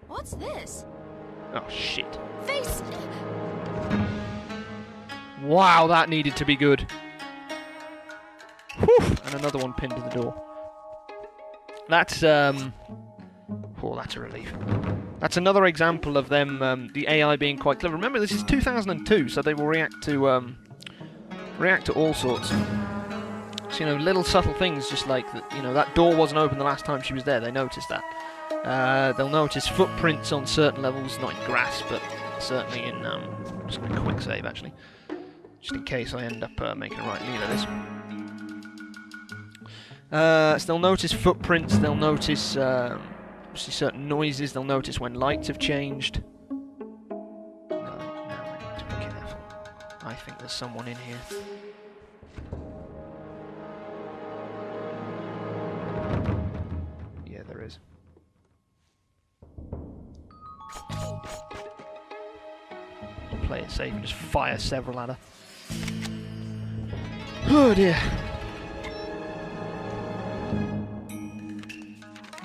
What's this? Oh, shit. Face! Wow, that needed to be good. Whew, and another one pinned to the door. That's, oh, that's a relief. That's another example of them, the AI being quite clever. Remember, this is 2002, so they will react to all sorts. So, you know, little subtle things, just like, that. You know, that door wasn't open the last time she was there. They noticed that. They'll notice footprints on certain levels, not in grass, but certainly in, just a quick save, actually. Just in case I end up making a right lead of this. So they'll notice footprints, they'll notice obviously certain noises, they'll notice when lights have changed. Right, now I need to be careful. I think there's someone in here. Yeah, there is. Play it safe and just fire several at her. Oh dear.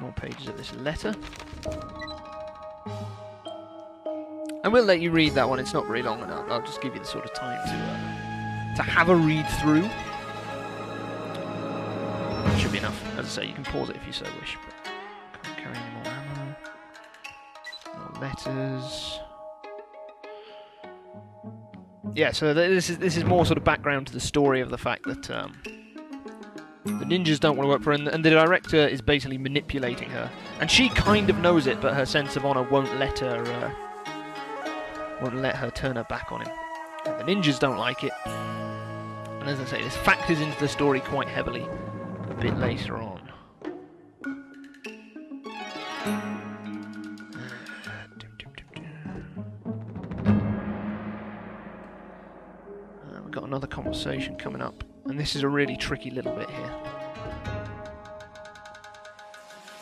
More pages of this letter. And we'll let you read that one. It's not very long enough. I'll just give you the sort of time to have a read through. Should be enough. As I say, you can pause it if you so wish. But can't carry any more ammo. More letters. Yeah, so this is more sort of background to the story of the fact that the ninjas don't want to work for her, and the director is basically manipulating her. And she kind of knows it, but her sense of honor won't let her turn her back on him. And the ninjas don't like it. And as I say, this factors into the story quite heavily a bit later on. We've got another conversation coming up, and this is a really tricky little bit here.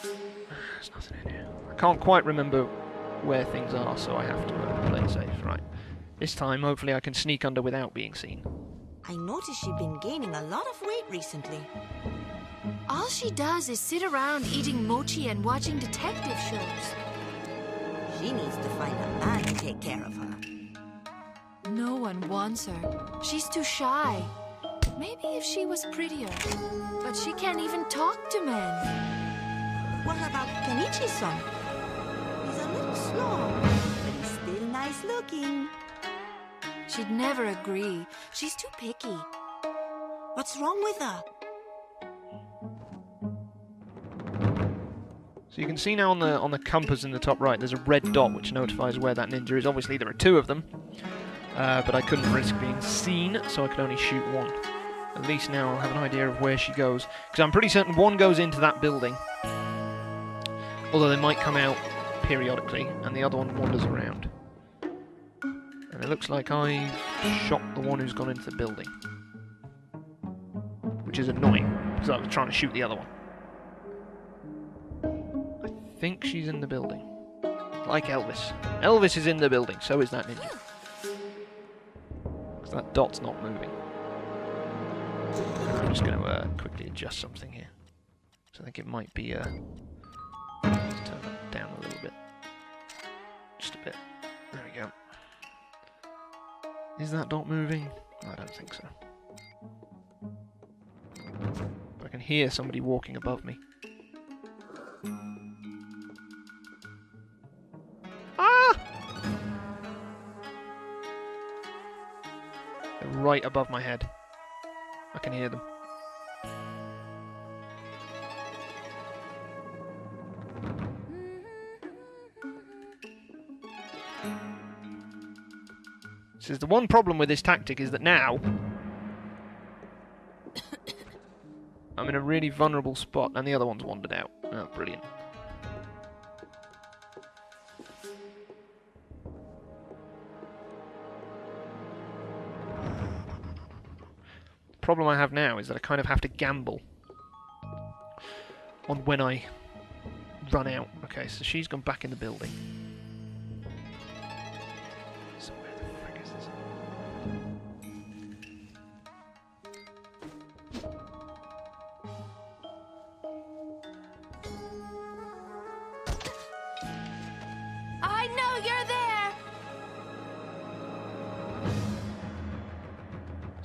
There's nothing in here. I can't quite remember where things are, so I have to play it safe. Right. This time, hopefully I can sneak under without being seen. I noticed you've been gaining a lot of weight recently. All she does is sit around eating mochi and watching detective shows. She needs to find a man to take care of her. No one wants her. She's too shy. Maybe if she was prettier. But she can't even talk to men. What about Kenichi-san? He's a little slow, but he's still nice looking. She'd never agree. She's too picky. What's wrong with her? So you can see now on the compass in the top right, there's a red dot which notifies where that ninja is. Obviously there are two of them, but I couldn't risk being seen, so I could only shoot one. At least now I'll have an idea of where she goes, because I'm pretty certain one goes into that building, although they might come out periodically, and the other one wanders around. And it looks like I've shot the one who's gone into the building, which is annoying, because I was trying to shoot the other one. I think she's in the building. Like Elvis. Elvis is in the building, so is that ninja. Because that dot's not moving. I'm just going to quickly adjust something here. So I think it might be... let's turn that down a little bit. Just a bit. There we go. Is that dot moving? I don't think so. But I can hear somebody walking above me. They're right above my head. I can hear them. This is the one problem with this tactic, is that now I'm in a really vulnerable spot and the other one's wandered out. Oh, brilliant. The problem I have now is that I kind of have to gamble on when I run out. Okay, so she's gone back in the building. Somewhere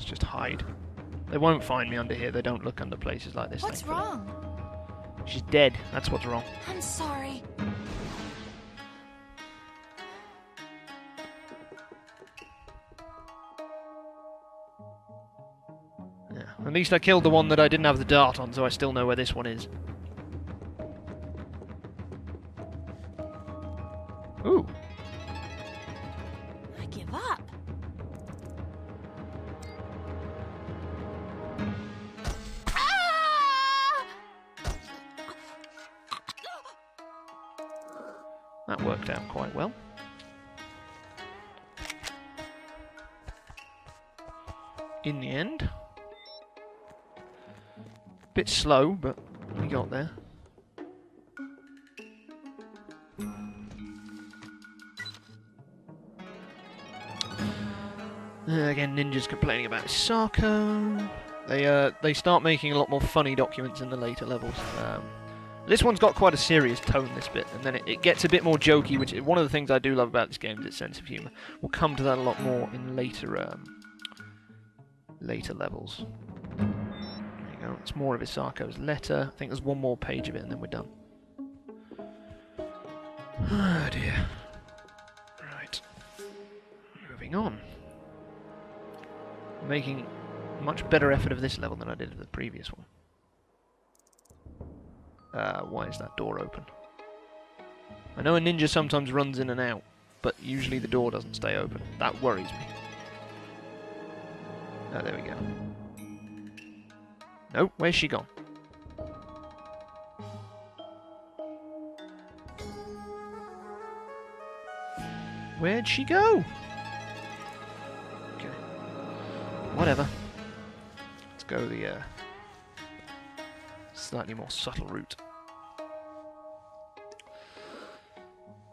Let's just hide. They won't find me under here. They don't look under places like this. What's wrong? She's dead. That's what's wrong. I'm sorry. Yeah. At least I killed the one that I didn't have the dart on, so I still know where this one is. Ooh. I give up. That worked out quite well. In the end. Bit slow, but we got there. Again, Ninja's complaining about his Sarko. They start making a lot more funny documents in the later levels. This one's got quite a serious tone, this bit, and then it gets a bit more jokey, which is one of the things I do love about this game, is its sense of humour. We'll come to that a lot more in later levels. There you go, it's more of Isarko's letter. I think there's one more page of it and then we're done. Oh dear. Right. Moving on. Making a much better effort of this level than I did of the previous one. Why is that door open? I know a ninja sometimes runs in and out, but usually the door doesn't stay open. That worries me. Oh, there we go. No, where's she gone? Where'd she go? Okay. Whatever. Let's go the slightly more subtle route.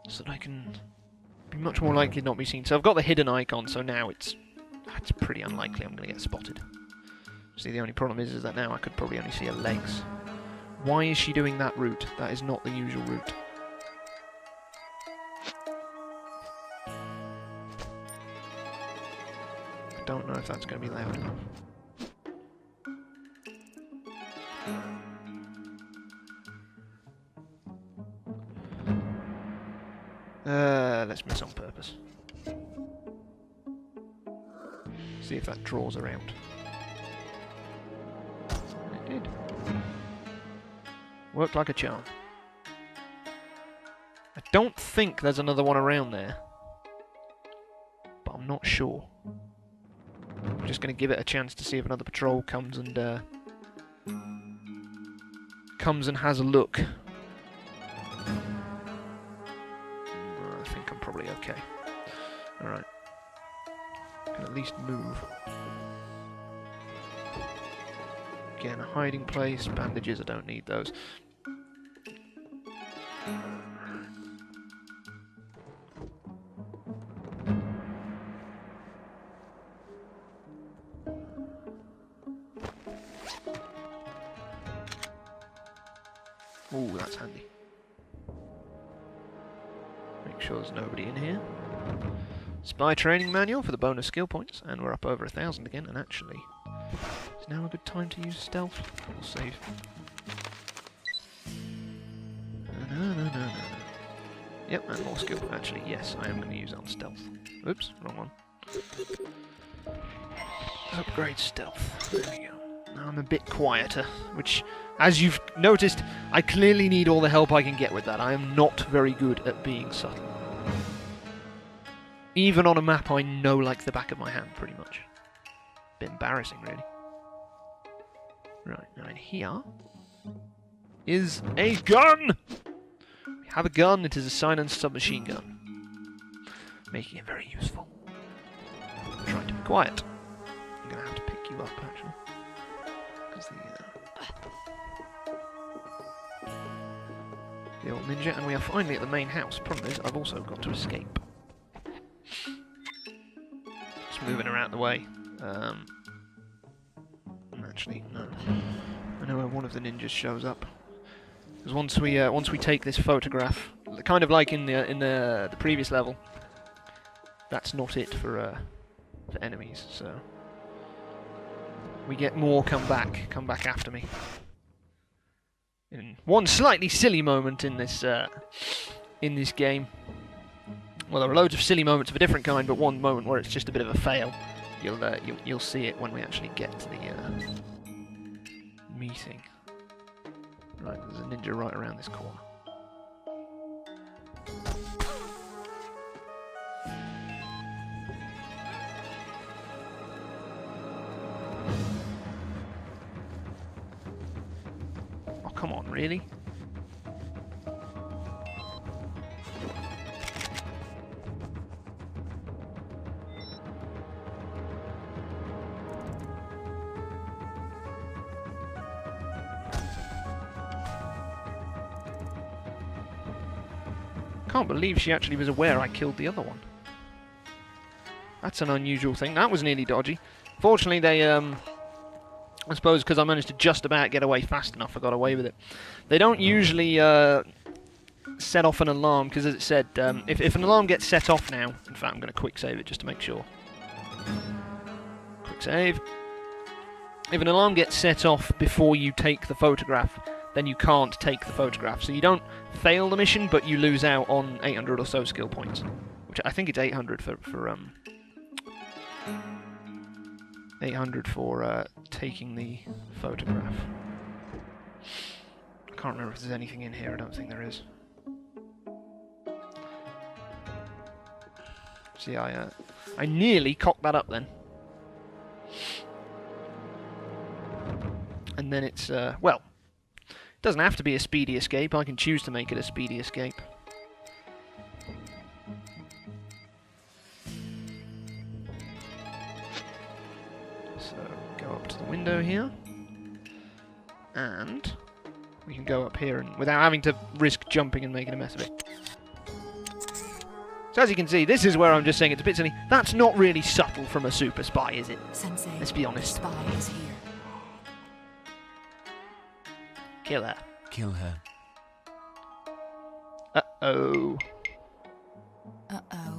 So that I can be much more likely to not be seen. So I've got the hidden icon, so now it's pretty unlikely I'm going to get spotted. See, the only problem is that now I could probably only see her legs. Why is she doing that route? That is not the usual route. I don't know if that's going to be loud enough. Let's miss on purpose. See if that draws her out. It did. Worked like a charm. I don't think there's another one around there, but I'm not sure. I'm just going to give it a chance to see if another patrol comes and has a look. I think I'm probably okay. Alright. Can at least move. Again, a hiding place, bandages, I don't need those. Ooh, that's handy. Make sure there's nobody in here. Spy training manual for the bonus skill points, and we're up over 1,000 again, and actually, it's now a good time to use stealth. We'll save. No. Yep, and more skill. Actually, yes, I am going to use it on stealth. Oops, wrong one. Upgrade stealth. There we go. Now I'm a bit quieter, which, as you've noticed, I clearly need all the help I can get with that. I am not very good at being subtle. Even on a map I know like the back of my hand, pretty much. Bit embarrassing, really. Right, now in here is a gun! We have a gun, it is a silenced submachine gun. Making it very useful. I'm trying to be quiet. I'm going to have to pick you up, actually. Because the old ninja, and we are finally at the main house. Problem is, I've also got to escape. Just moving her out the way. Actually, no. I know where one of the ninjas shows up. Because once we take this photograph, kind of like in the previous level, that's not it for enemies. So we get more come back after me. In one slightly silly moment in this game. Well, there are loads of silly moments of a different kind, but one moment where it's just a bit of a fail. You'll see it when we actually get to the meeting. Right, there's a ninja right around this corner. Oh, come on, really? Can't believe she actually was aware I killed the other one. That's an unusual thing. That was nearly dodgy. Fortunately, they, I suppose because I managed to just about get away fast enough, I got away with it. They don't usually set off an alarm, because as it said, if an alarm gets set off now, in fact I'm going to quick save it just to make sure. Quick save. If an alarm gets set off before you take the photograph, then you can't take the photograph. So you don't fail the mission, but you lose out on 800 or so skill points. Which I think it's 800 for 800 for taking the photograph. I can't remember if there's anything in here. I don't think there is. See, I nearly cocked that up then. And then it's well, it doesn't have to be a speedy escape. I can choose to make it a speedy escape. So go up to the window here, and we can go up here and without having to risk jumping and making a mess of it. So as you can see, this is where I'm just saying it's a bit silly. That's not really subtle from a super spy, is it? Sensei, let's be honest. the spy is here. Kill her. Kill her. Uh-oh. Uh-oh.